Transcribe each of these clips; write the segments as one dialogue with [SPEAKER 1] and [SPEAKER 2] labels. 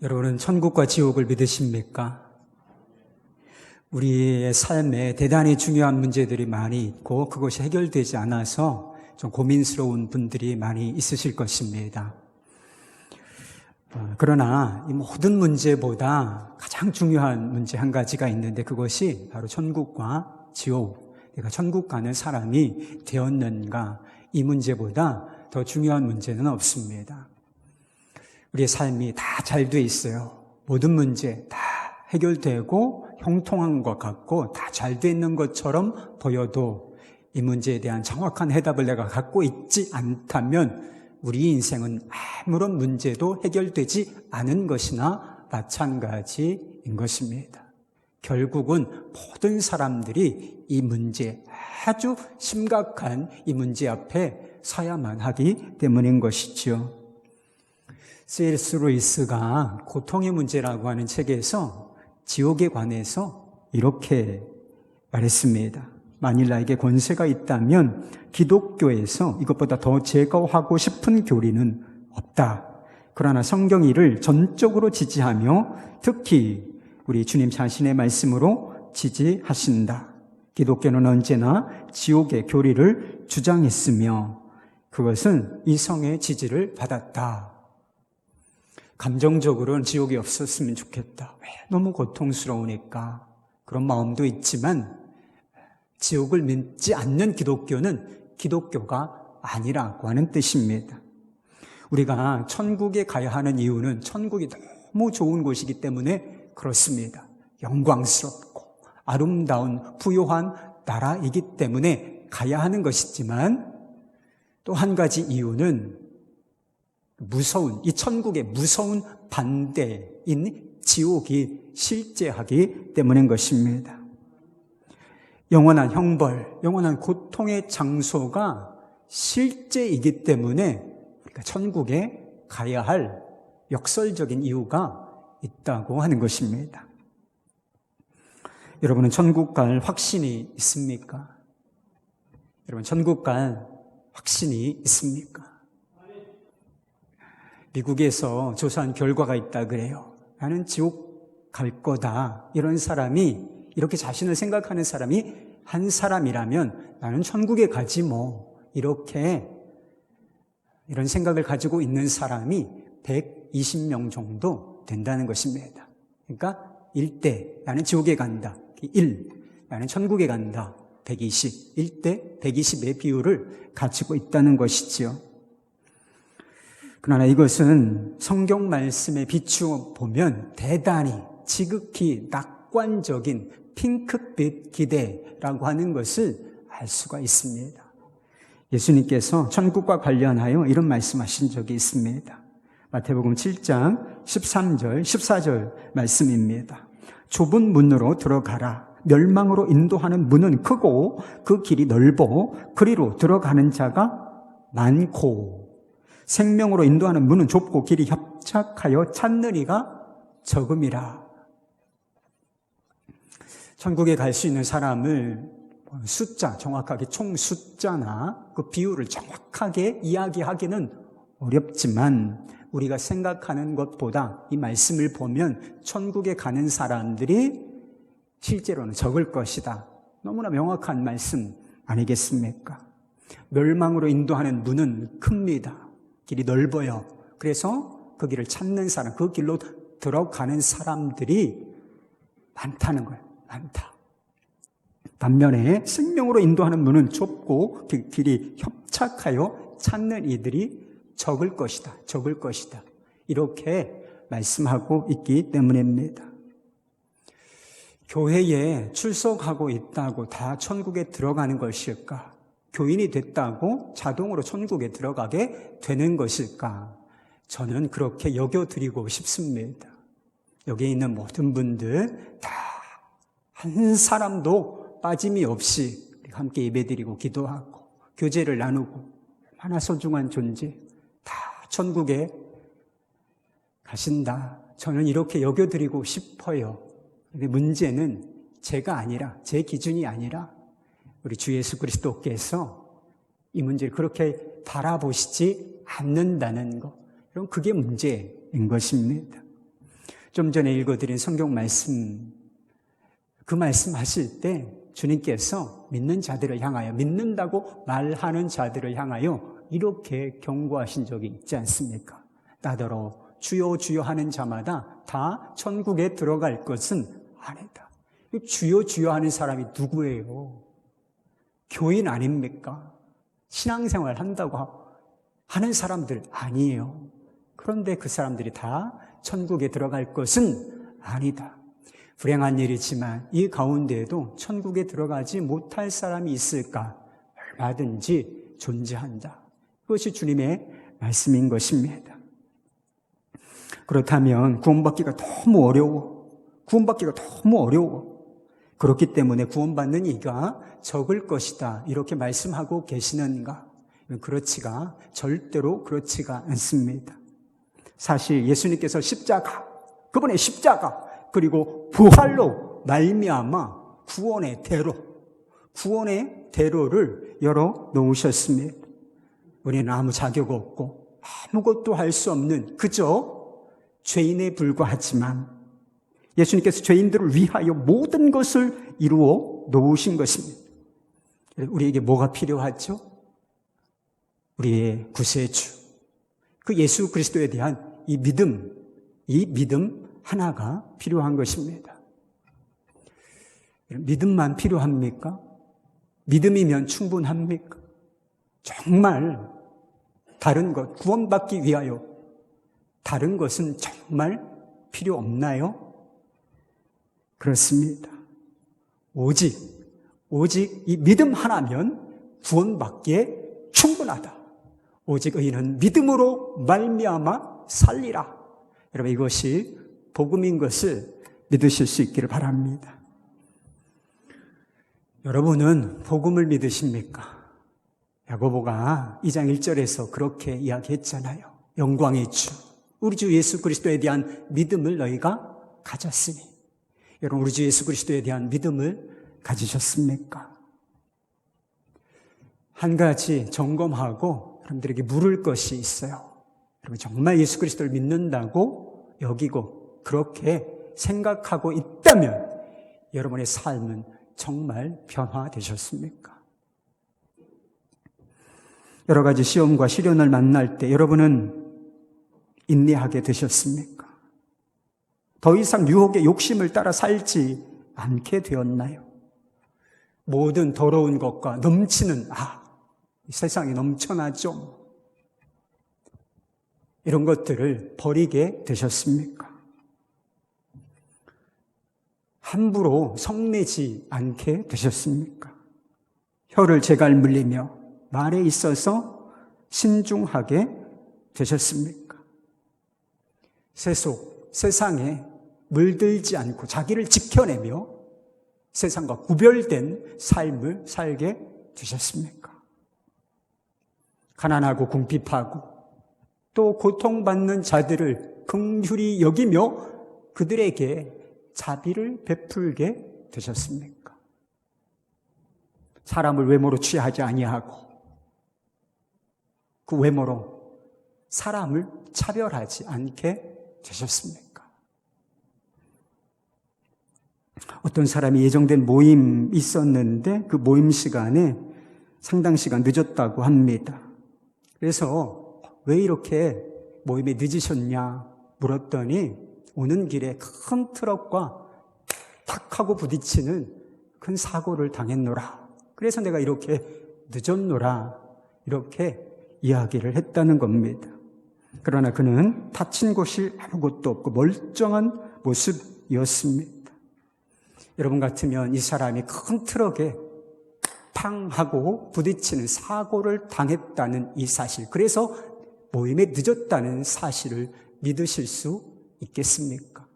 [SPEAKER 1] 여러분은 천국과 지옥을 믿으십니까? 우리의 삶에 대단히 중요한 문제들이 많이 있고 그것이 해결되지 않아서 좀 고민스러운 분들이 많이 있으실 것입니다. 그러나 이 모든 문제보다 가장 중요한 문제 한 가지가 있는데 그것이 바로 천국과 지옥, 내가 천국 가는 사람이 되었는가, 이 문제보다 더 중요한 문제는 없습니다. 우리의 삶이 다 잘 돼 있어요. 모든 문제 다 해결되고 형통한 것 같고 다 잘 돼 있는 것처럼 보여도 이 문제에 대한 정확한 해답을 내가 갖고 있지 않다면 우리 인생은 아무런 문제도 해결되지 않은 것이나 마찬가지인 것입니다. 결국은 모든 사람들이 이 문제, 아주 심각한 이 문제 앞에 서야만 하기 때문인 것이죠. C.S. 루이스가 고통의 문제라고 하는 책에서 지옥에 관해서 이렇게 말했습니다. 만일 나에게 권세가 있다면 기독교에서 이것보다 더 제거하고 싶은 교리는 없다. 그러나 성경이 이를 전적으로 지지하며 특히 우리 주님 자신의 말씀으로 지지하신다. 기독교는 언제나 지옥의 교리를 주장했으며 그것은 이성의 지지를 받았다. 감정적으로는 지옥이 없었으면 좋겠다. 왜? 너무 고통스러우니까. 그런 마음도 있지만 지옥을 믿지 않는 기독교는 기독교가 아니라고 하는 뜻입니다. 우리가 천국에 가야 하는 이유는 천국이 너무 좋은 곳이기 때문에 그렇습니다. 영광스럽고 아름다운 부요한 나라이기 때문에 가야 하는 것이지만 또 한 가지 이유는 이 천국의 무서운 반대인 지옥이 실제하기 때문인 것입니다. 영원한 형벌, 영원한 고통의 장소가 실제이기 때문에 우리가 천국에 가야 할 역설적인 이유가 있다고 하는 것입니다. 여러분은 천국 갈 확신이 있습니까? 여러분, 천국 갈 확신이 있습니까? 미국에서 조사한 결과가 있다 그래요. 나는 지옥 갈 거다. 이런 사람이, 이렇게 자신을 생각하는 사람이 한 사람이라면 나는 천국에 가지 뭐. 이런 생각을 가지고 있는 사람이 120명 정도 된다는 것입니다. 그러니까 1대 나는 지옥에 간다. 1, 나는 천국에 간다. 120, 1대 120의 비율을 가지고 있다는 것이지요. 그러나 이것은 성경 말씀에 비추어 보면 대단히 지극히 낙관적인 핑크빛 기대라고 하는 것을 알 수가 있습니다. 예수님께서 천국과 관련하여 이런 말씀하신 적이 있습니다. 마태복음 7장 13절, 14절 말씀입니다. 좁은 문으로 들어가라. 멸망으로 인도하는 문은 크고 그 길이 넓어 그리로 들어가는 자가 많고 생명으로 인도하는 문은 좁고 길이 협착하여 찾는 이가 적음이라. 천국에 갈 수 있는 사람을 숫자, 정확하게 총 숫자나 그 비율을 정확하게 이야기하기는 어렵지만 우리가 생각하는 것보다 이 말씀을 보면 천국에 가는 사람들이 실제로는 적을 것이다. 너무나 명확한 말씀 아니겠습니까? 멸망으로 인도하는 문은 큽니다. 길이 넓어요. 그래서 그 길을 찾는 사람, 그 길로 들어가는 사람들이 많다는 거예요. 많다. 반면에 생명으로 인도하는 문은 좁고 그 길이 협착하여 찾는 이들이 적을 것이다. 적을 것이다. 이렇게 말씀하고 있기 때문입니다. 교회에 출석하고 있다고 다 천국에 들어가는 것일까? 교인이 됐다고 자동으로 천국에 들어가게 되는 것일까? 저는 그렇게 여겨드리고 싶습니다. 여기에 있는 모든 분들 다 한 사람도 빠짐이 없이 함께 예배드리고 기도하고 교제를 나누고 얼마나 소중한 존재, 다 천국에 가신다. 저는 이렇게 여겨드리고 싶어요. 근데 문제는 제가 아니라, 제 기준이 아니라 우리 주 예수 그리스도께서 이 문제를 그렇게 바라보시지 않는다는 것. 그럼 그게 문제인 것입니다. 좀 전에 읽어드린 성경 말씀, 그 말씀 하실 때 주님께서 믿는 자들을 향하여, 믿는다고 말하는 자들을 향하여 이렇게 경고하신 적이 있지 않습니까? 나더러 주여 주여 하는 자마다 다 천국에 들어갈 것은 아니다. 주여 주여 하는 사람이 누구예요? 교인 아닙니까? 신앙생활 한다고 하는 사람들 아니에요. 그런데 그 사람들이 다 천국에 들어갈 것은 아니다. 불행한 일이지만 이 가운데에도 천국에 들어가지 못할 사람이 있을까? 얼마든지 존재한다. 그것이 주님의 말씀인 것입니다. 그렇다면 구원받기가 너무 어려워. 그렇기 때문에 구원받는 이가 적을 것이다, 이렇게 말씀하고 계시는가? 절대로 그렇지가 않습니다. 사실 예수님께서 그분의 십자가, 그리고 부활로 말미암아 구원의 대로를 열어 놓으셨습니다. 우리는 아무 자격 없고 아무것도 할 수 없는 그저 죄인에 불과하지만 예수님께서 죄인들을 위하여 모든 것을 이루어 놓으신 것입니다. 우리에게 뭐가 필요하죠? 우리의 구세주, 그 예수 그리스도에 대한 이 믿음 하나가 필요한 것입니다. 믿음만 필요합니까? 믿음이면 충분합니까? 정말 다른 것, 구원받기 위하여 다른 것은 정말 필요 없나요? 그렇습니다. 오직 이 믿음 하나면 구원받기에 충분하다. 오직 의인은 믿음으로 말미암아 살리라. 여러분, 이것이 복음인 것을 믿으실 수 있기를 바랍니다. 여러분은 복음을 믿으십니까? 야고보가 2장 1절에서 그렇게 이야기했잖아요. 영광의 주, 우리 주 예수 그리스도에 대한 믿음을 너희가 가졌으니. 여러분, 우리 주 예수 그리스도에 대한 믿음을 가지셨습니까? 한 가지 점검하고 여러분들에게 물을 것이 있어요. 여러분, 정말 예수 그리스도를 믿는다고 여기고 그렇게 생각하고 있다면 여러분의 삶은 정말 변화되셨습니까? 여러 가지 시험과 시련을 만날 때 여러분은 인내하게 되셨습니까? 더 이상 유혹의 욕심을 따라 살지 않게 되었나요? 모든 더러운 것과 넘치는 이 세상이 넘쳐나죠. 이런 것들을 버리게 되셨습니까? 함부로 성내지 않게 되셨습니까? 혀를 제갈 물리며 말에 있어서 신중하게 되셨습니까? 세상에 물들지 않고 자기를 지켜내며 세상과 구별된 삶을 살게 되셨습니까? 가난하고 궁핍하고 또 고통받는 자들을 긍휼히 여기며 그들에게 자비를 베풀게 되셨습니까? 사람을 외모로 취하지 아니하고 그 외모로 사람을 차별하지 않게 되셨습니까? 어떤 사람이 예정된 모임이 있었는데 그 모임 시간에 상당 시간 늦었다고 합니다. 그래서 왜 이렇게 모임에 늦으셨냐 물었더니 오는 길에 큰 트럭과 탁 하고 부딪히는 큰 사고를 당했노라. 그래서 내가 이렇게 늦었노라. 이렇게 이야기를 했다는 겁니다. 그러나 그는 다친 곳이 아무것도 없고 멀쩡한 모습이었습니다. 여러분 같으면 이 사람이 큰 트럭에 팡 하고 부딪히는 사고를 당했다는 이 사실, 그래서 모임에 늦었다는 사실을 믿으실 수 있겠습니까?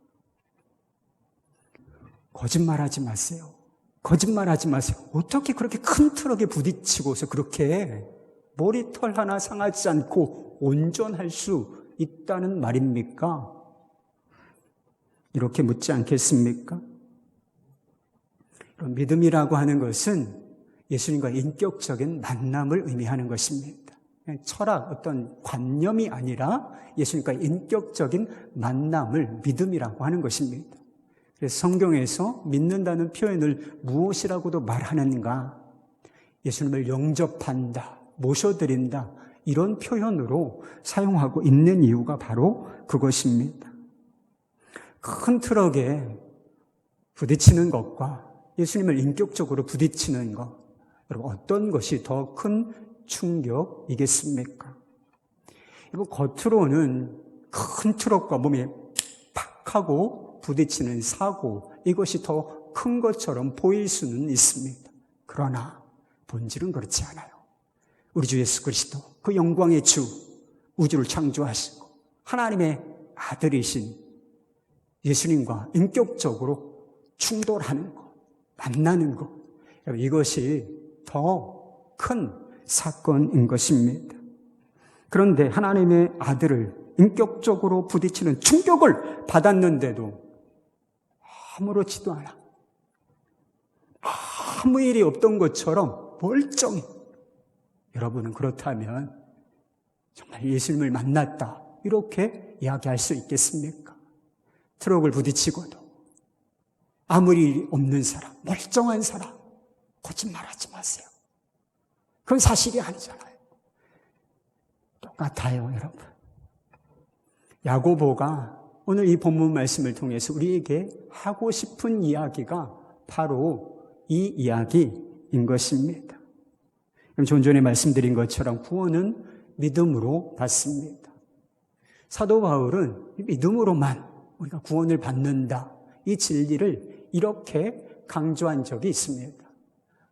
[SPEAKER 1] 거짓말하지 마세요. 거짓말하지 마세요. 어떻게 그렇게 큰 트럭에 부딪히고서 그렇게 머리털 하나 상하지 않고 온전할 수 있다는 말입니까? 이렇게 묻지 않겠습니까? 믿음이라고 하는 것은 예수님과 인격적인 만남을 의미하는 것입니다. 그냥 철학, 어떤 관념이 아니라 예수님과 인격적인 만남을 믿음이라고 하는 것입니다. 그래서 성경에서 믿는다는 표현을 무엇이라고도 말하는가? 예수님을 영접한다, 모셔드린다, 이런 표현으로 사용하고 있는 이유가 바로 그것입니다. 큰 트럭에 부딪히는 것과 예수님을 인격적으로 부딪히는 것, 여러분 어떤 것이 더 큰 충격이겠습니까? 여러분 겉으로는 큰 트럭과 몸에 팍 하고 부딪히는 사고, 이것이 더 큰 것처럼 보일 수는 있습니다. 그러나 본질은 그렇지 않아요. 우리 주 예수 그리스도, 그 영광의 주, 우주를 창조하시고 하나님의 아들이신 예수님과 인격적으로 충돌하는 것, 만나는 것, 이것이 더 큰 사건인 것입니다. 그런데 하나님의 아들을 인격적으로 부딪히는 충격을 받았는데도 아무렇지도 않아. 아무 일이 없던 것처럼 멀쩡히. 여러분은 그렇다면 정말 예수님을 만났다, 이렇게 이야기할 수 있겠습니까? 트럭을 부딪히고도 아무 일이 없는 사람, 멀쩡한 사람, 거짓말하지 마세요. 그건 사실이 아니잖아요. 똑같아요, 여러분. 야고보가 오늘 이 본문 말씀을 통해서 우리에게 하고 싶은 이야기가 바로 이 이야기인 것입니다. 좀 전에 말씀드린 것처럼 구원은 믿음으로 받습니다. 사도 바울은 믿음으로만 우리가 구원을 받는다, 이 진리를 이렇게 강조한 적이 있습니다.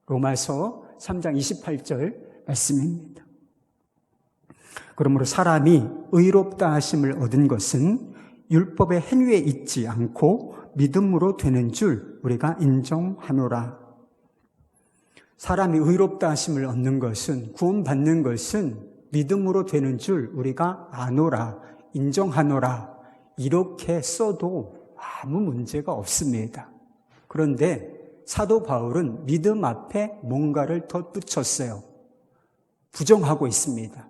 [SPEAKER 1] 로마서 3장 28절 말씀입니다. 그러므로 사람이 의롭다 하심을 얻은 것은 율법의 행위에 있지 않고 믿음으로 되는 줄 우리가 인정하노라. 사람이 의롭다 하심을 얻는 것은, 구원받는 것은 믿음으로 되는 줄 우리가 아노라, 인정하노라, 이렇게 써도 아무 문제가 없습니다. 그런데 사도 바울은 믿음 앞에 뭔가를 덧붙였어요. 부정하고 있습니다.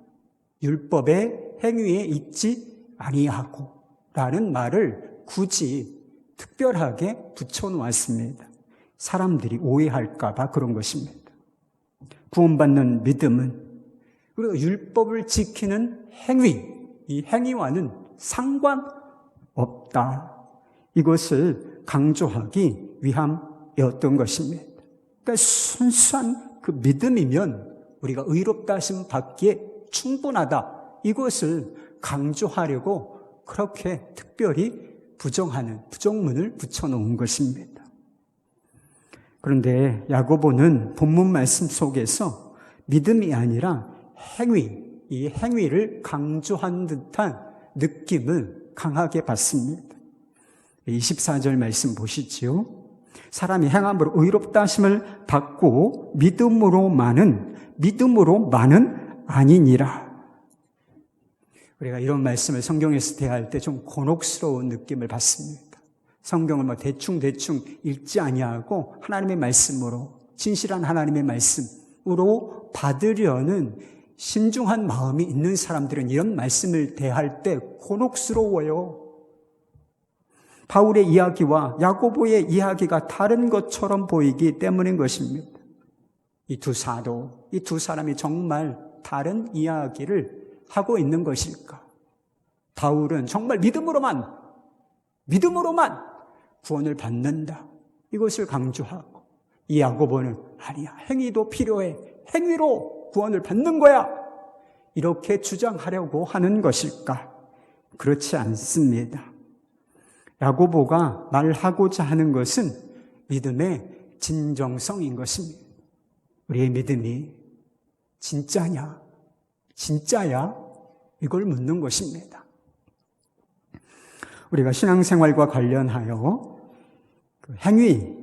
[SPEAKER 1] 율법의 행위에 있지 아니하고 라는 말을 굳이 특별하게 붙여놓았습니다. 사람들이 오해할까 봐 그런 것입니다. 구원받는 믿음은 우리가 율법을 지키는 행위, 이 행위와는 상관없다, 이것을 강조하기 위함이었던 것입니다. 그러니까 순수한 그 믿음이면 우리가 의롭다 하심 받기에 충분하다, 이것을 강조하려고 그렇게 특별히 부정하는 부정문을 붙여놓은 것입니다. 그런데 야고보는 본문 말씀 속에서 믿음이 아니라 행위, 이 행위를 강조한 듯한 느낌을 강하게 받습니다. 24절 말씀 보시지요. 사람이 행함으로 의롭다 하심을 받고 믿음으로만은 아니니라. 우리가 이런 말씀을 성경에서 대할 때 좀 곤혹스러운 느낌을 받습니다. 성경을 대충 읽지 아니하고 하나님의 말씀으로, 진실한 하나님의 말씀으로 받으려는 신중한 마음이 있는 사람들은 이런 말씀을 대할 때 곤혹스러워요. 바울의 이야기와 야고보의 이야기가 다른 것처럼 보이기 때문인 것입니다. 이 두 사도, 이 두 사람이 정말 다른 이야기를 하고 있는 것일까? 바울은 정말 믿음으로만 구원을 받는다, 이것을 강조하고, 이 야고보는 아니야, 행위도 필요해, 행위로 구원을 받는 거야, 이렇게 주장하려고 하는 것일까? 그렇지 않습니다. 야고보가 말하고자 하는 것은 믿음의 진정성인 것입니다. 우리의 믿음이 진짜냐? 진짜야? 이걸 묻는 것입니다. 우리가 신앙생활과 관련하여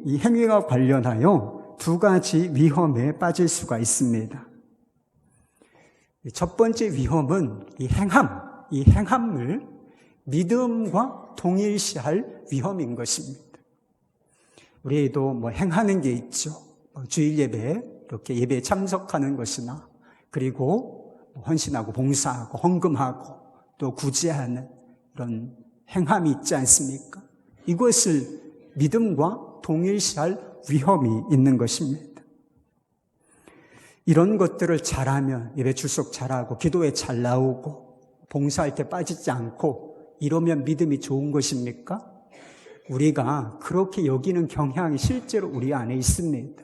[SPEAKER 1] 이 행위와 관련하여 두 가지 위험에 빠질 수가 있습니다. 첫 번째 위험은 이 행함을 믿음과 동일시할 위험인 것입니다. 우리도 행하는 게 있죠. 주일 예배, 이렇게 예배에 참석하는 것이나, 그리고 헌신하고 봉사하고 헌금하고 또 구제하는 이런 행함이 있지 않습니까? 이것을 믿음과 동일시할 위험이 있는 것입니다. 이런 것들을 잘하면 예배 출석 잘하고 기도에 잘 나오고 봉사할 때 빠지지 않고 이러면 믿음이 좋은 것입니까? 우리가 그렇게 여기는 경향이 실제로 우리 안에 있습니다.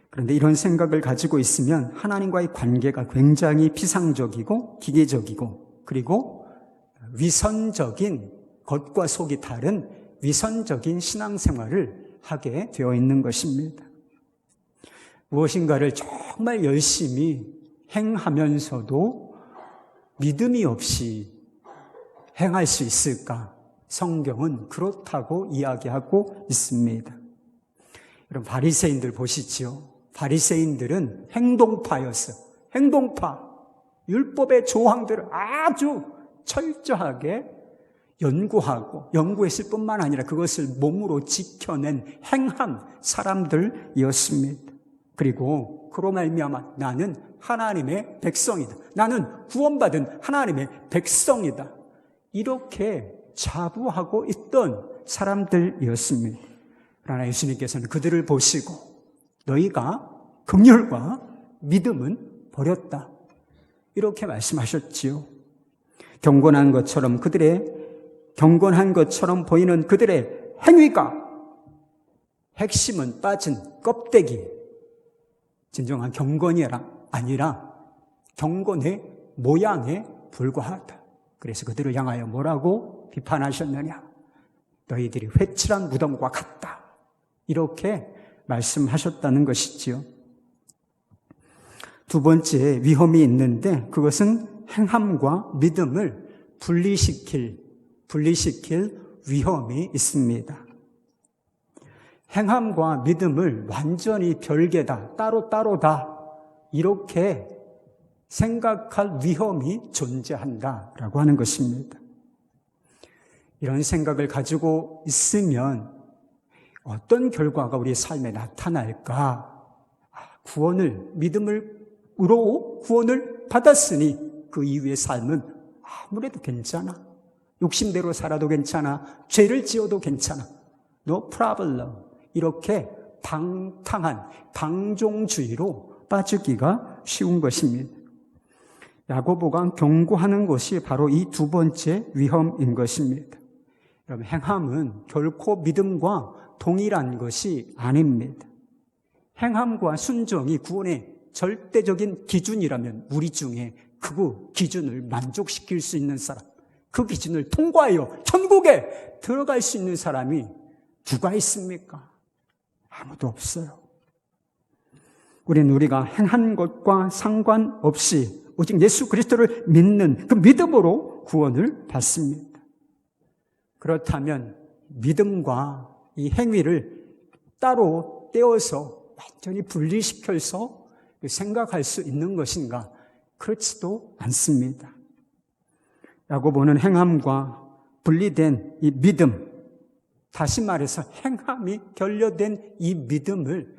[SPEAKER 1] 그런데 이런 생각을 가지고 있으면 하나님과의 관계가 굉장히 피상적이고 기계적이고 그리고 위선적인 겉과 속이 다른 위선적인 신앙생활을 하게 되어 있는 것입니다. 무엇인가를 정말 열심히 행하면서도 믿음이 없이 행할 수 있을까? 성경은 그렇다고 이야기하고 있습니다. 여러분 바리새인들 보시지요. 바리새인들은 행동파였어요. 행동파. 율법의 조항들을 아주 철저하게 연구했을 뿐만 아니라 그것을 몸으로 지켜낸 행한 사람들이었습니다. 그리고 그로 말미암아 나는 하나님의 백성이다. 나는 구원받은 하나님의 백성이다. 이렇게 자부하고 있던 사람들이었습니다. 그러나 예수님께서는 그들을 보시고 너희가 긍휼과 믿음은 버렸다. 이렇게 말씀하셨지요. 경건한 것처럼 보이는 그들의 행위가 핵심은 빠진 껍데기, 진정한 경건이 아니라 경건의 모양에 불과하다. 그래서 그들을 향하여 뭐라고 비판하셨느냐? 너희들이 회칠한 무덤과 같다. 이렇게 말씀하셨다는 것이지요. 두 번째 위험이 있는데 그것은 행함과 믿음을 분리시킬 위험이 있습니다. 행함과 믿음을 완전히 별개다, 따로따로다 이렇게 생각할 위험이 존재한다라고 하는 것입니다. 이런 생각을 가지고 있으면 어떤 결과가 우리의 삶에 나타날까? 믿음으로 구원을 받았으니 그 이후의 삶은 아무래도 괜찮아. 욕심대로 살아도 괜찮아. 죄를 지어도 괜찮아. No problem. 이렇게 방탕한 방종주의로 빠지기가 쉬운 것입니다. 야고보가 경고하는 것이 바로 이 두 번째 위험인 것입니다. 여러분, 행함은 결코 믿음과 동일한 것이 아닙니다. 행함과 순종이 구원의 절대적인 기준이라면 우리 중에 그 기준을 만족시킬 수 있는 사람, 그 기준을 통과하여 천국에 들어갈 수 있는 사람이 누가 있습니까? 아무도 없어요. 우리가 행한 것과 상관없이 오직 예수 그리스도를 믿는 그 믿음으로 구원을 받습니다. 그렇다면 믿음과 이 행위를 따로 떼어서 완전히 분리시켜서 생각할 수 있는 것인가? 그렇지도 않습니다. 야고보는 행함과 분리된 이 믿음, 다시 말해서 행함이 결여된 이 믿음을,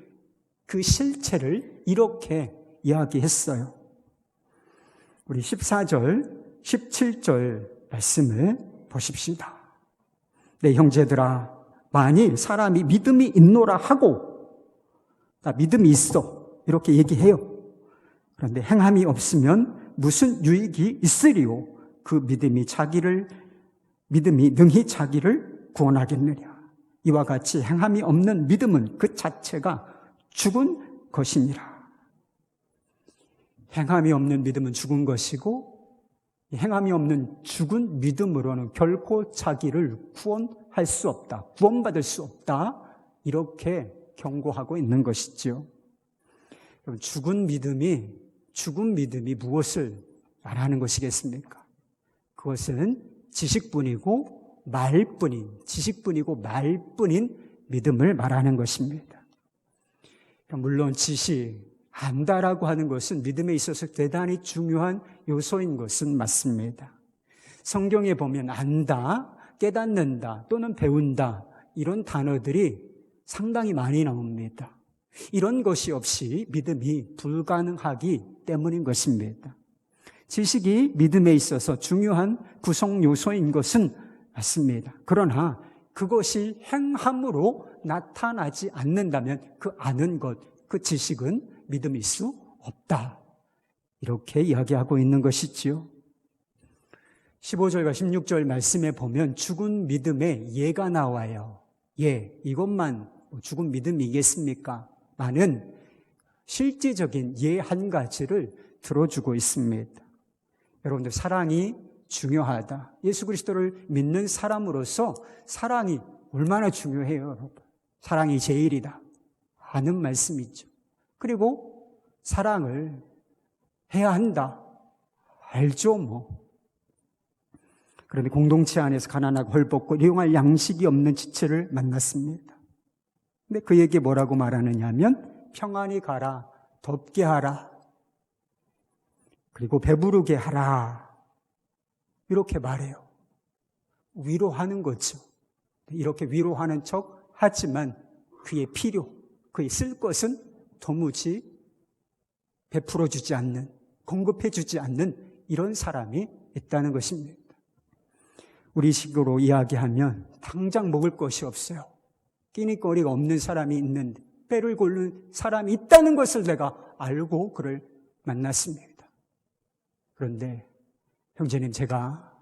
[SPEAKER 1] 그 실체를 이렇게 이야기했어요. 우리 14절, 17절 말씀을 보십시다. 내 형제들아, 만일 사람이 믿음이 있노라 하고, 나 믿음이 있어, 이렇게 얘기해요. 그런데 행함이 없으면 무슨 유익이 있으리요? 그 믿음이 능히 자기를 구원하겠느냐? 이와 같이 행함이 없는 믿음은 그 자체가 죽은 것이니라. 행함이 없는 믿음은 죽은 것이고, 행함이 없는 죽은 믿음으로는 결코 자기를 구원할 수 없다, 구원받을 수 없다, 이렇게 경고하고 있는 것이지요. 죽은 믿음이 무엇을 말하는 것이겠습니까? 그것은 지식뿐이고 말뿐인 믿음을 말하는 것입니다. 물론 안다라고 하는 것은 믿음에 있어서 대단히 중요한 요소인 것은 맞습니다. 성경에 보면 안다, 깨닫는다 또는 배운다 이런 단어들이 상당히 많이 나옵니다. 이런 것이 없이 믿음이 불가능하기 때문인 것입니다. 지식이 믿음에 있어서 중요한 구성 요소인 것은 맞습니다. 그러나 그것이 행함으로 나타나지 않는다면 그 아는 것, 그 지식은 믿음일 수 없다. 이렇게 이야기하고 있는 것이지요. 15절과 16절 말씀에 보면 죽은 믿음의 예가 나와요. 예, 이것만 죽은 믿음이겠습니까? 많은 실제적인 예 한 가지를 들어주고 있습니다. 여러분들, 사랑이 중요하다. 예수 그리스도를 믿는 사람으로서 사랑이 얼마나 중요해요, 여러분. 사랑이 제일이다 하는 말씀이죠. 그리고 사랑을 해야 한다. 알죠, 뭐. 그런데 공동체 안에서 가난하고 헐벗고 일용할 양식이 없는 지체를 만났습니다. 근데 그에게 뭐라고 말하느냐 하면 평안히 가라, 덥게 하라, 그리고 배부르게 하라, 이렇게 말해요. 위로하는 거죠. 이렇게 위로하는 척 하지만 그의 필요, 그의 쓸 것은 도무지 베풀어 주지 않는, 공급해 주지 않는 이런 사람이 있다는 것입니다. 우리 식으로 이야기하면 당장 먹을 것이 없어요. 끼니거리가 없는 사람이 있는데, 빼를 고르는 사람이 있다는 것을 내가 알고 그를 만났습니다. 그런데 형제님, 제가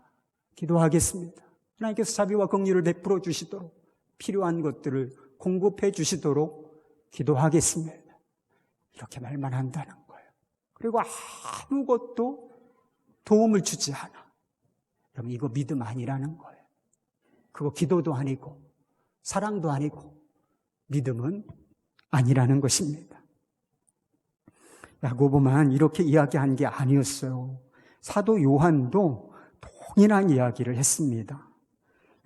[SPEAKER 1] 기도하겠습니다. 하나님께서 자비와 긍휼을 베풀어 주시도록, 필요한 것들을 공급해 주시도록 기도하겠습니다. 이렇게 말만 한다는 거예요. 그리고 아무것도 도움을 주지 않아. 여러분, 이거 믿음 아니라는 거예요. 그거 기도도 아니고 사랑도 아니고 믿음은 아니라는 것입니다. 야고보만 이렇게 이야기한 게 아니었어요. 사도 요한도 동일한 이야기를 했습니다.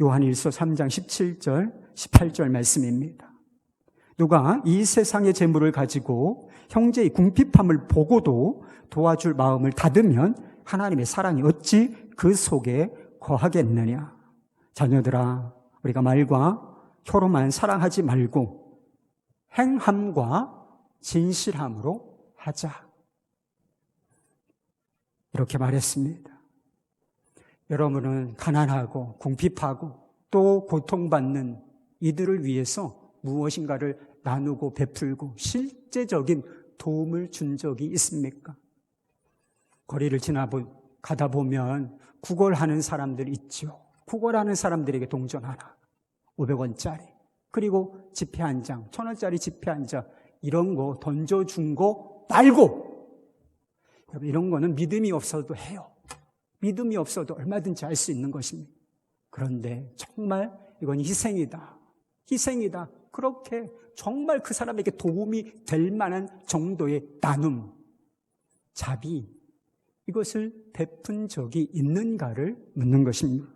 [SPEAKER 1] 요한일서 3장 17절, 18절 말씀입니다. 누가 이 세상의 재물을 가지고 형제의 궁핍함을 보고도 도와줄 마음을 닫으면 하나님의 사랑이 어찌 그 속에 거하겠느냐. 자녀들아, 우리가 말과 혀로만 사랑하지 말고 행함과 진실함으로 하자. 이렇게 말했습니다. 여러분은 가난하고 궁핍하고 또 고통받는 이들을 위해서 무엇인가를 나누고 베풀고 실제적인 도움을 준 적이 있습니까? 거리를 가다 보면 구걸하는 사람들 있죠. 구걸하는 사람들에게 동전 하나, 500원짜리, 그리고 지폐 한 장, 1000원짜리 지폐 한 장, 이런 거 던져준 거 말고, 이런 거는 믿음이 없어도 해요. 믿음이 없어도 얼마든지 할 수 있는 것입니다. 그런데 정말 이건 희생이다. 희생이다. 그렇게 정말 그 사람에게 도움이 될 만한 정도의 나눔, 자비, 이것을 베푼 적이 있는가를 묻는 것입니다.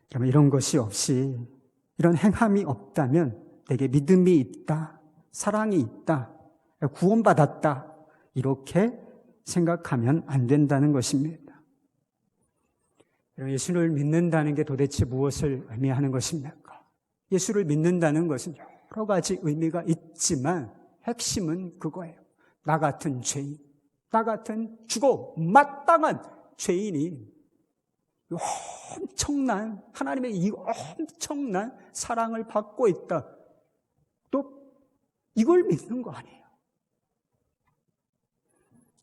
[SPEAKER 1] 그러면 이런 것이 없이, 이런 행함이 없다면 내게 믿음이 있다, 사랑이 있다, 구원받았다, 이렇게 생각하면 안 된다는 것입니다. 예수를 믿는다는 게 도대체 무엇을 의미하는 것입니까? 예수를 믿는다는 것은 여러 가지 의미가 있지만 핵심은 그거예요. 나 같은 죄인, 나 같은 죽어 마땅한 죄인이 엄청난, 하나님의 이 엄청난 사랑을 받고 있다. 또 이걸 믿는 거 아니에요.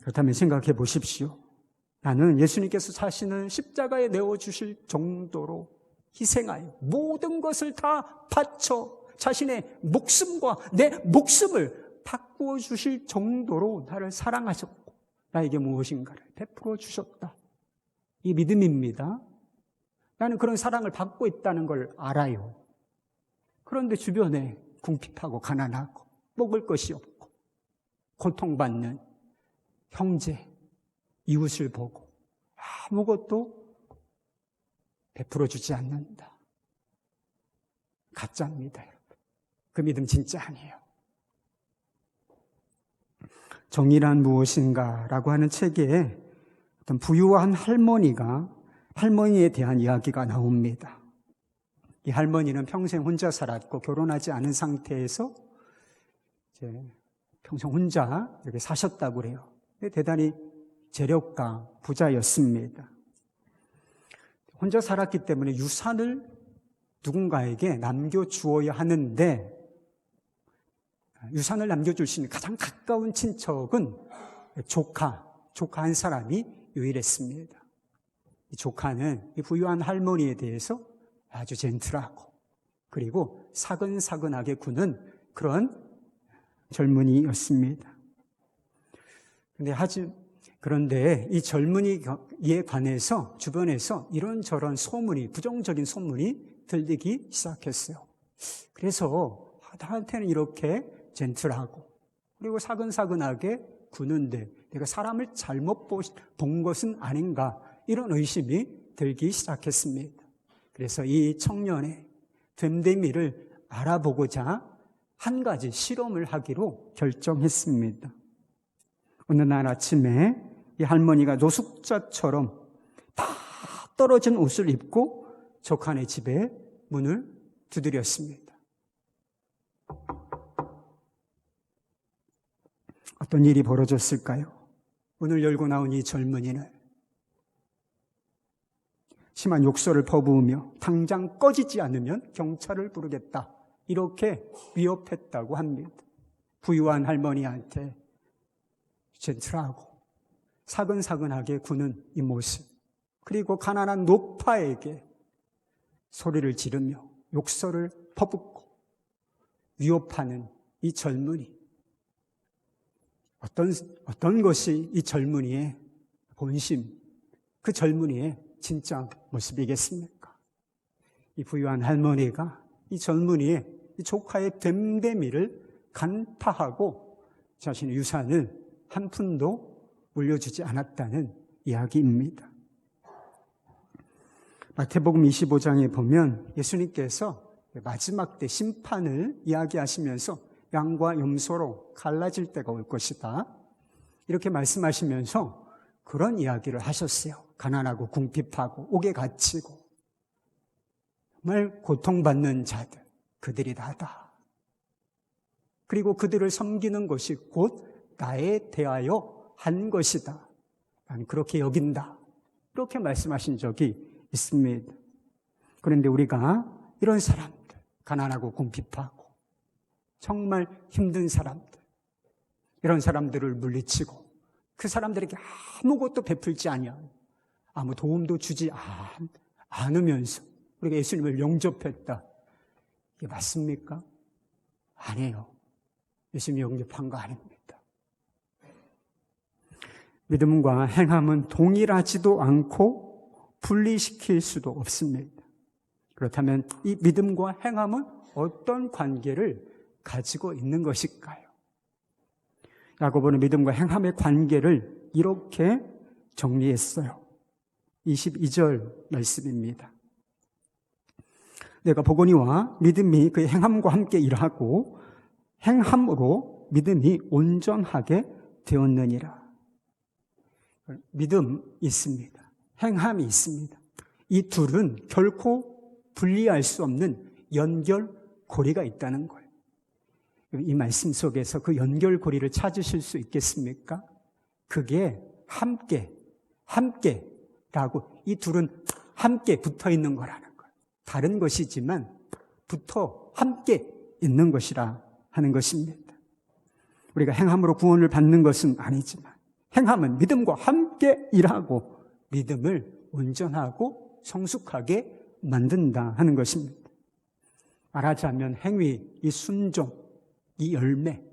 [SPEAKER 1] 그렇다면 생각해 보십시오. 나는 예수님께서 자신을 십자가에 내어주실 정도로 희생하여 모든 것을 다 바쳐 자신의 목숨과 내 목숨을 바꾸어 주실 정도로 나를 사랑하셨고 나에게 무엇인가를 베풀어 주셨다. 이 믿음입니다. 나는 그런 사랑을 받고 있다는 걸 알아요. 그런데 주변에 궁핍하고 가난하고 먹을 것이 없고 고통받는 형제, 이웃을 보고 아무것도 베풀어 주지 않는다. 가짜입니다, 여러분. 그 믿음 진짜 아니에요. 정의란 무엇인가라고 하는 책에 어떤 부유한 할머니에 대한 이야기가 나옵니다. 이 할머니는 평생 혼자 살았고 결혼하지 않은 상태에서 이제 평생 혼자 이렇게 사셨다고 그래요. 대단히 재력가 부자였습니다. 혼자 살았기 때문에 유산을 누군가에게 남겨주어야 하는데 유산을 남겨줄 수 있는 가장 가까운 친척은 조카 한 사람이 유일했습니다. 이 조카는 이 부유한 할머니에 대해서 아주 젠틀하고 그리고 사근사근하게 구는 그런 젊은이였습니다. 그런데 이 젊은이에 관해서 주변에서 이런저런 소문이, 부정적인 소문이 들리기 시작했어요. 그래서 나한테는 이렇게 젠틀하고 그리고 사근사근하게 구는데 내가 사람을 잘못 본 것은 아닌가, 이런 의심이 들기 시작했습니다. 그래서 이 청년의 됨됨이를 알아보고자 한 가지 실험을 하기로 결정했습니다. 어느 날 아침에 이 할머니가 노숙자처럼 다 떨어진 옷을 입고 조카네 집에 문을 두드렸습니다. 어떤 일이 벌어졌을까요? 문을 열고 나온 이 젊은이는 심한 욕설을 퍼부으며 당장 꺼지지 않으면 경찰을 부르겠다, 이렇게 위협했다고 합니다. 부유한 할머니한테 젠틀하고 사근사근하게 구는 이 모습, 그리고 가난한 노파에게 소리를 지르며 욕설을 퍼붓고 위협하는 이 젊은이, 어떤 것이 이 젊은이의 본심, 그 젊은이의 진짜 모습이겠습니까? 이 부유한 할머니가 이 젊은이의 이 조카의 됨됨이를 간파하고 자신의 유산을 한 푼도 물려주지 않았다는 이야기입니다. 마태복음 25장에 보면 예수님께서 마지막 때 심판을 이야기하시면서 양과 염소로 갈라질 때가 올 것이다, 이렇게 말씀하시면서 그런 이야기를 하셨어요. 가난하고 궁핍하고 옥에 갇히고 정말 고통받는 자들, 그들이 나다. 그리고 그들을 섬기는 것이 곧 나에 대하여 한 것이다, 나는 그렇게 여긴다, 이렇게 말씀하신 적이 있습니다. 그런데 우리가 이런 사람들, 가난하고 궁핍하고 정말 힘든 사람들, 이런 사람들을 물리치고 그 사람들에게 아무것도 베풀지 아니하고 아무 도움도 주지 않으면서 우리가 예수님을 영접했다, 이게 맞습니까? 아니에요. 예수님이 영접한 거 아닙니다. 믿음과 행함은 동일하지도 않고 분리시킬 수도 없습니다. 그렇다면 이 믿음과 행함은 어떤 관계를 가지고 있는 것일까요? 야고보는 믿음과 행함의 관계를 이렇게 정리했어요. 22절 말씀입니다. 내가 보거니와 믿음이 그의 행함과 함께 일하고 행함으로 믿음이 온전하게 되었느니라. 믿음 있습니다. 행함이 있습니다. 이 둘은 결코 분리할 수 없는 연결고리가 있다는 거예요. 이 말씀 속에서 그 연결고리를 찾으실 수 있겠습니까? 그게 함께라고, 이 둘은 함께 붙어 있는 거라는 거예요. 다른 것이지만 붙어 함께 있는 것이라 하는 것입니다. 우리가 행함으로 구원을 받는 것은 아니지만 행함은 믿음과 함께 일하고 믿음을 온전하고 성숙하게 만든다 하는 것입니다. 말하자면 행위, 이 순종, 이 열매,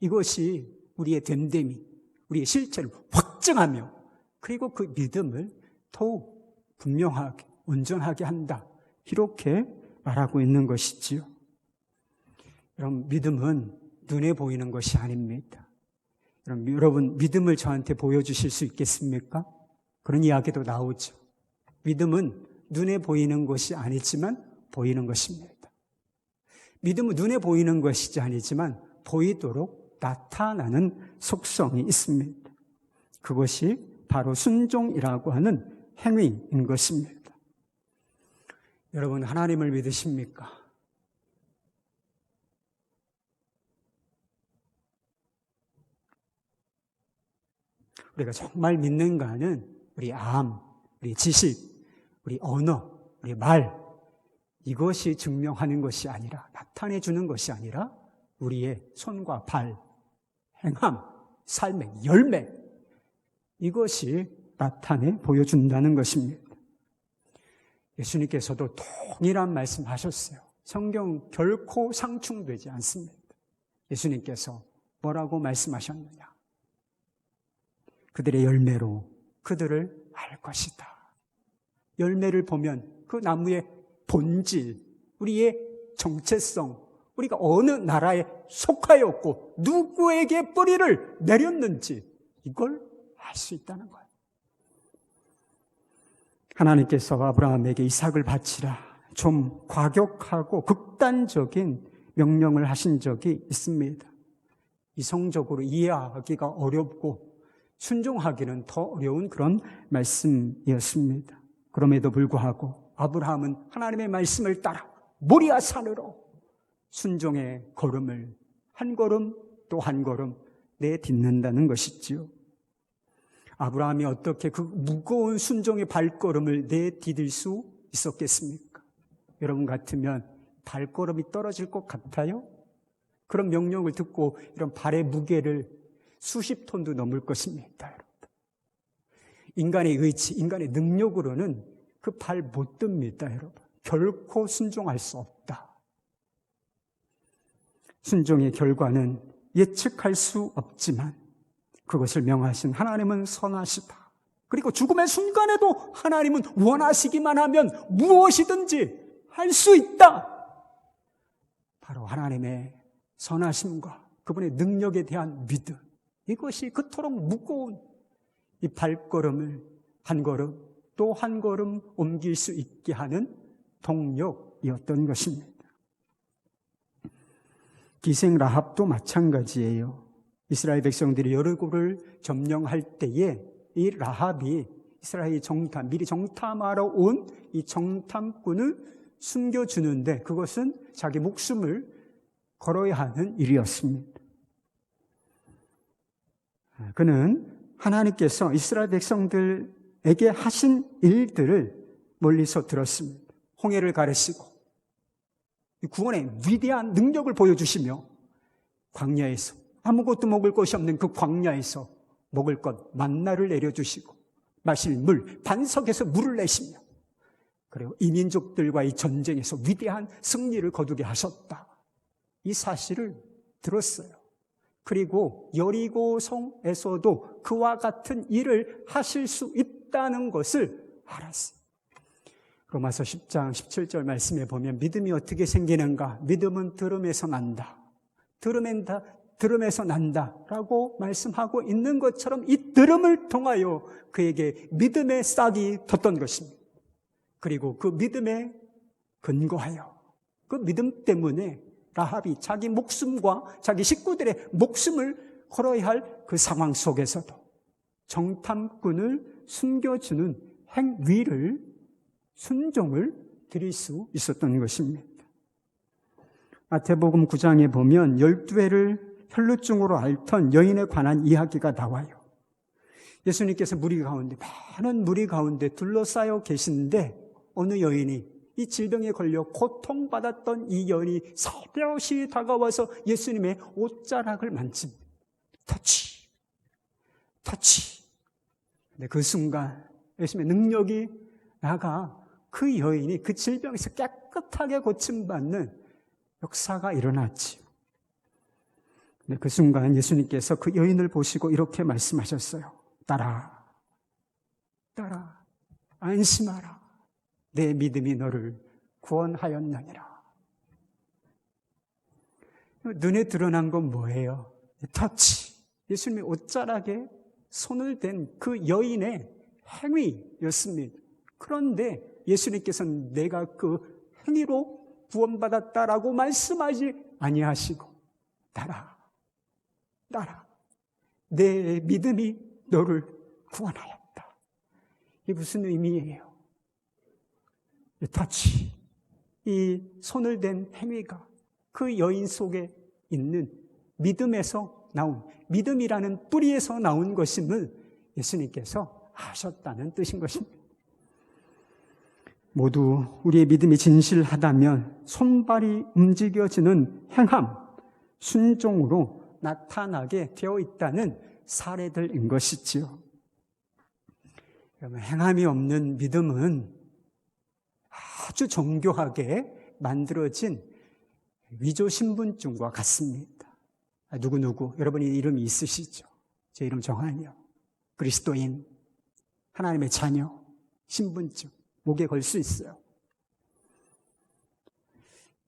[SPEAKER 1] 이것이 우리의 됨됨이, 우리의 실체를 확증하며 그리고 그 믿음을 더욱 분명하게, 온전하게 한다, 이렇게 말하고 있는 것이지요. 여러분, 믿음은 눈에 보이는 것이 아닙니다. 여러분, 믿음을 저한테 보여주실 수 있겠습니까? 그런 이야기도 나오죠. 믿음은 눈에 보이는 것이 아니지만 보이는 것입니다. 믿음은 눈에 보이는 것이지 아니지만 보이도록 나타나는 속성이 있습니다. 그것이 바로 순종이라고 하는 행위인 것입니다. 여러분, 하나님을 믿으십니까? 우리가 정말 믿는가는 우리 암, 우리 지식, 우리 언어, 우리 말, 이것이 증명하는 것이 아니라, 나타내 주는 것이 아니라 우리의 손과 발, 행함, 삶의 열매, 이것이 나타내 보여준다는 것입니다. 예수님께서도 동일한 말씀하셨어요. 성경 결코 상충되지 않습니다. 예수님께서 뭐라고 말씀하셨느냐? 그들의 열매로 그들을 알 것이다. 열매를 보면 그 나무의 본질, 우리의 정체성, 우리가 어느 나라에 속하였고 누구에게 뿌리를 내렸는지 이걸 알 수 있다는 거예요. 하나님께서 아브라함에게 이삭을 바치라, 좀 과격하고 극단적인 명령을 하신 적이 있습니다. 이성적으로 이해하기가 어렵고 순종하기는 더 어려운 그런 말씀이었습니다. 그럼에도 불구하고 아브라함은 하나님의 말씀을 따라 모리아 산으로 순종의 걸음을 한 걸음 또 한 걸음 내딛는다는 것이지요. 아브라함이 어떻게 그 무거운 순종의 발걸음을 내디딜 수 있었겠습니까? 여러분 같으면 발걸음이 떨어질 것 같아요? 그런 명령을 듣고 이런 발의 무게를 수십 톤도 넘을 것입니다, 여러분. 인간의 의지, 인간의 능력으로는 그 발 못 듭니다, 여러분. 결코 순종할 수 없다. 순종의 결과는 예측할 수 없지만 그것을 명하신 하나님은 선하시다. 그리고 죽음의 순간에도 하나님은 원하시기만 하면 무엇이든지 할 수 있다. 바로 하나님의 선하심과 그분의 능력에 대한 믿음, 이것이 그토록 무거운 이 발걸음을 한 걸음 또 한 걸음 옮길 수 있게 하는 동력이었던 것입니다. 기생 라합도 마찬가지예요. 이스라엘 백성들이 여리고를 점령할 때에 이 라합이 이스라엘 정탐, 미리 정탐하러 온 이 정탐꾼을 숨겨주는데 그것은 자기 목숨을 걸어야 하는 일이었습니다. 그는 하나님께서 이스라엘 백성들에게 하신 일들을 멀리서 들었습니다. 홍해를 가르시고 구원의 위대한 능력을 보여주시며 광야에서 아무것도 먹을 것이 없는 그 광야에서 먹을 것 만나를 내려주시고 마실 물 반석에서 물을 내시며 그리고 이민족들과의 전쟁에서 위대한 승리를 거두게 하셨다. 이 사실을 들었어요. 그리고 여리고성에서도 그와 같은 일을 하실 수 있다는 것을 알았어요. 로마서 10장 17절 말씀에 보면 믿음이 어떻게 생기는가? 믿음은 들음에서 난다. 들음에서 난다라고 말씀하고 있는 것처럼 이 들음을 통하여 그에게 믿음의 싹이 텄던 것입니다. 그리고 그 믿음에 근거하여 그 믿음 때문에 라합이 자기 목숨과 자기 식구들의 목숨을 걸어야 할 그 상황 속에서도 정탐꾼을 숨겨주는 행위를 순종을 드릴 수 있었던 것입니다. 마태복음 9장에 보면 12회를 혈루증으로 앓던 여인에 관한 이야기가 나와요. 예수님께서 많은 무리 가운데 둘러싸여 계신데 어느 여인이 이 질병에 걸려 고통받았던 이 여인이 살며시 다가와서 예수님의 옷자락을 만집니다. 터치. 근데 그 순간 예수님의 능력이 나가 그 여인이 그 질병에서 깨끗하게 고침받는 역사가 일어났지요. 근데 그 순간 예수님께서 그 여인을 보시고 이렇게 말씀하셨어요. 딸아, 안심하라. 내 믿음이 너를 구원하였느니라. 눈에 드러난 건 뭐예요? 터치. 예수님의 옷자락에 손을 댄 그 여인의 행위였습니다. 그런데 예수님께서는 내가 그 행위로 구원받았다라고 말씀하지 아니하시고 따라 내 믿음이 너를 구원하였다. 이게 무슨 의미예요? 터치. 이 손을 댄 행위가 그 여인 속에 있는 믿음에서 나온, 믿음이라는 뿌리에서 나온 것임을 예수님께서 아셨다는 뜻인 것입니다. 모두 우리의 믿음이 진실하다면 손발이 움직여지는 행함, 순종으로 나타나게 되어 있다는 사례들인 것이지요. 여러분, 행함이 없는 믿음은 아주 정교하게 만들어진 위조 신분증과 같습니다. 누구누구, 여러분이 이름이 있으시죠? 제 이름 정한이요. 그리스도인, 하나님의 자녀, 신분증, 목에 걸 수 있어요.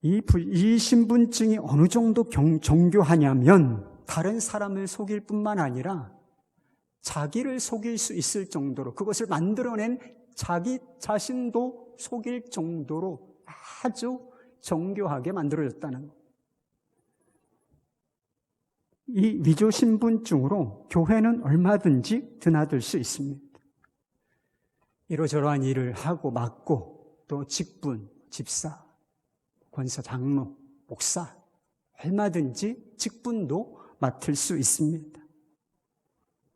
[SPEAKER 1] 이 신분증이 어느 정도 정교하냐면 다른 사람을 속일 뿐만 아니라 자기를 속일 수 있을 정도로, 그것을 만들어낸 자기 자신도 속일 정도로 아주 정교하게 만들어졌다는 것. 이 위조 신분증으로 교회는 얼마든지 드나들 수 있습니다. 이러저러한 일을 하고 맡고 또 직분, 집사, 권사, 장로, 목사 얼마든지 직분도 맡을 수 있습니다.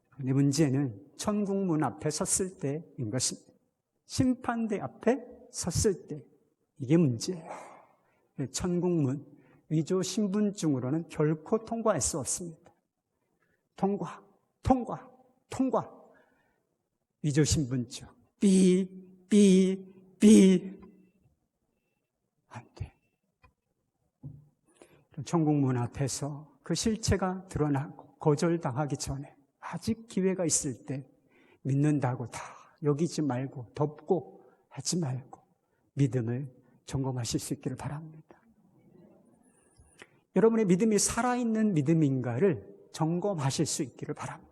[SPEAKER 1] 그런데 문제는 천국문 앞에 섰을 때인 것입니다. 심판대 앞에 섰을 때 이게 문제예요. 천국문, 위조 신분증으로는 결코 통과할 수 없습니다. 통과. 위조 신분증. 안 돼. 천국문 앞에서 그 실체가 드러나고 거절당하기 전에 아직 기회가 있을 때 믿는다고 다 여기지 말고 덮고 하지 말고 믿음을 점검하실 수 있기를 바랍니다. 여러분의 믿음이 살아있는 믿음인가를 점검하실 수 있기를 바랍니다.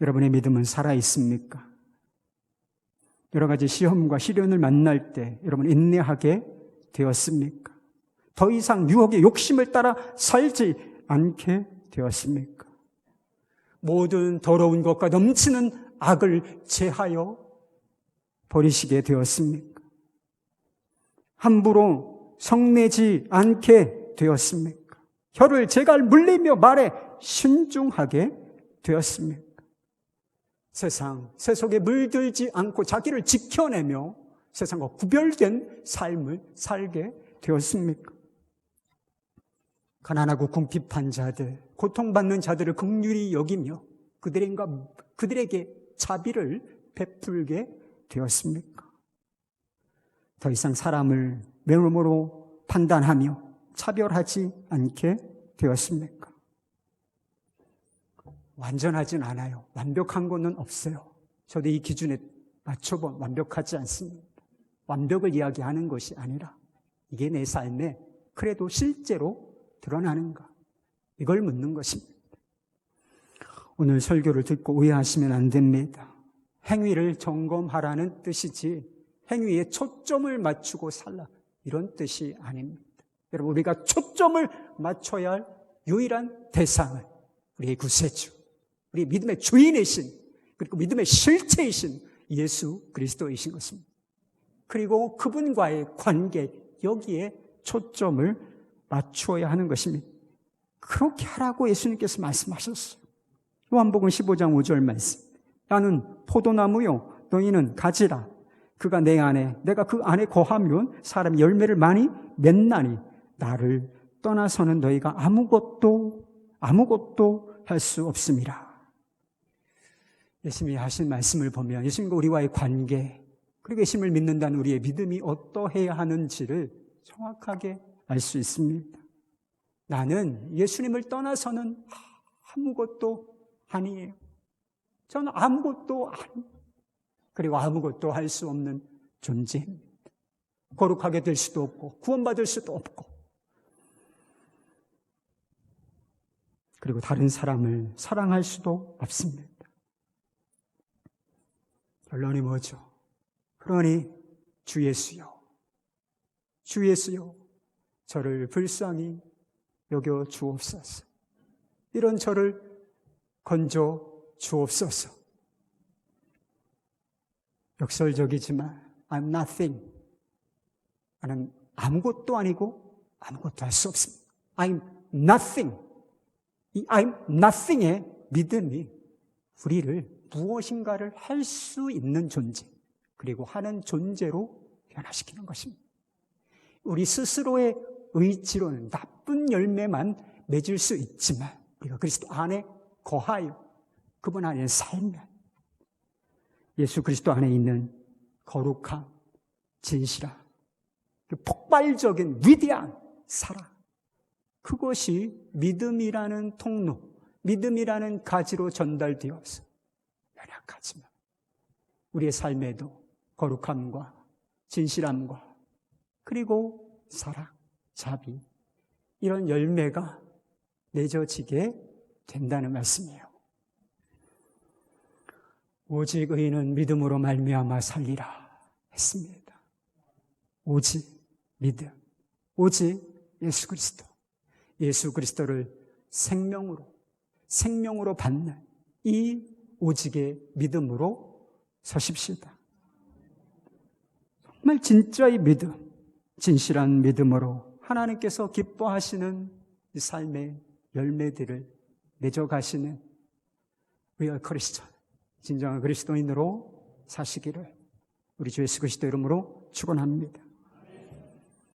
[SPEAKER 1] 여러분의 믿음은 살아있습니까? 여러 가지 시험과 시련을 만날 때 여러분 인내하게 되었습니까? 더 이상 유혹의 욕심을 따라 살지 않게 되었습니까? 모든 더러운 것과 넘치는 악을 제하여 버리시게 되었습니까? 함부로 성내지 않게 되었습니까? 혀를 제갈 물리며 말에 신중하게 되었습니까? 세속에 물들지 않고 자기를 지켜내며 세상과 구별된 삶을 살게 되었습니까? 가난하고 궁핍한 자들, 고통받는 자들을 긍휼히 여기며 그들에게 자비를 베풀게 되었습니까? 더 이상 사람을 외모로 판단하며 차별하지 않게 되었습니까? 완전하진 않아요. 완벽한 것은 없어요. 저도 이 기준에 맞춰본 완벽하지 않습니다. 완벽을 이야기하는 것이 아니라 이게 내 삶에 그래도 실제로 드러나는가? 이걸 묻는 것입니다. 오늘 설교를 듣고 오해하시면 안 됩니다. 행위를 점검하라는 뜻이지 행위에 초점을 맞추고 살라 이런 뜻이 아닙니다. 여러분, 우리가 초점을 맞춰야 할 유일한 대상은 우리의 구세주, 우리 믿음의 주인이신, 그리고 믿음의 실체이신 예수 그리스도이신 것입니다. 그리고 그분과의 관계, 여기에 초점을 맞추어야 하는 것입니다. 그렇게 하라고 예수님께서 말씀하셨어요. 요한복음 15장 5절 말씀. 나는 포도나무요, 너희는 가지라. 그가 내 안에, 내가 그 안에 거하면 사람이 열매를 많이 맺나니 나를 떠나서는 너희가 아무것도 할 수 없습니다. 예수님이 하신 말씀을 보면 예수님과 우리와의 관계, 그리고 예수님을 믿는다는 우리의 믿음이 어떠해야 하는지를 정확하게 알 수 있습니다. 나는 예수님을 떠나서는 아무것도 아니에요. 저는 아무것도 아니에요. 그리고 아무것도 할 수 없는 존재입니다. 거룩하게 될 수도 없고 구원받을 수도 없고, 그리고 다른 사람을 사랑할 수도 없습니다. 결론이 뭐죠? 그러니 주 예수여, 저를 불쌍히 여겨 주옵소서. 이런 저를 건져 주옵소서. 역설적이지만 I'm nothing. 나는 아무것도 아니고 아무것도 할 수 없습니다. I'm nothing. 이 I'm nothing의 믿음이 우리를 무엇인가를 할 수 있는 존재, 그리고 하는 존재로 변화시키는 것입니다. 우리 스스로의 의지로는 나쁜 열매만 맺을 수 있지만 우리가 그리스도 안에 거하여 그분 안에 살면 예수 그리스도 안에 있는 거룩함, 진실함, 폭발적인 위대한 사랑, 그것이 믿음이라는 통로, 믿음이라는 가지로 전달되어서 연약하지만 우리의 삶에도 거룩함과 진실함과 그리고 사랑, 자비, 이런 열매가 맺어지게 된다는 말씀이에요. 오직 의인은 믿음으로 말미암아 살리라 했습니다. 오직 믿음, 오직 예수 그리스도, 예수 그리스도를 생명으로 받는 이 오직의 믿음으로 서십시다. 정말 진짜의 믿음, 진실한 믿음으로 하나님께서 기뻐하시는 이 삶의 열매들을 맺어가시는 리얼 크리스천, 진정한 그리스도인으로 사시기를 우리 주 예수 그리스도 이름으로 축원합니다.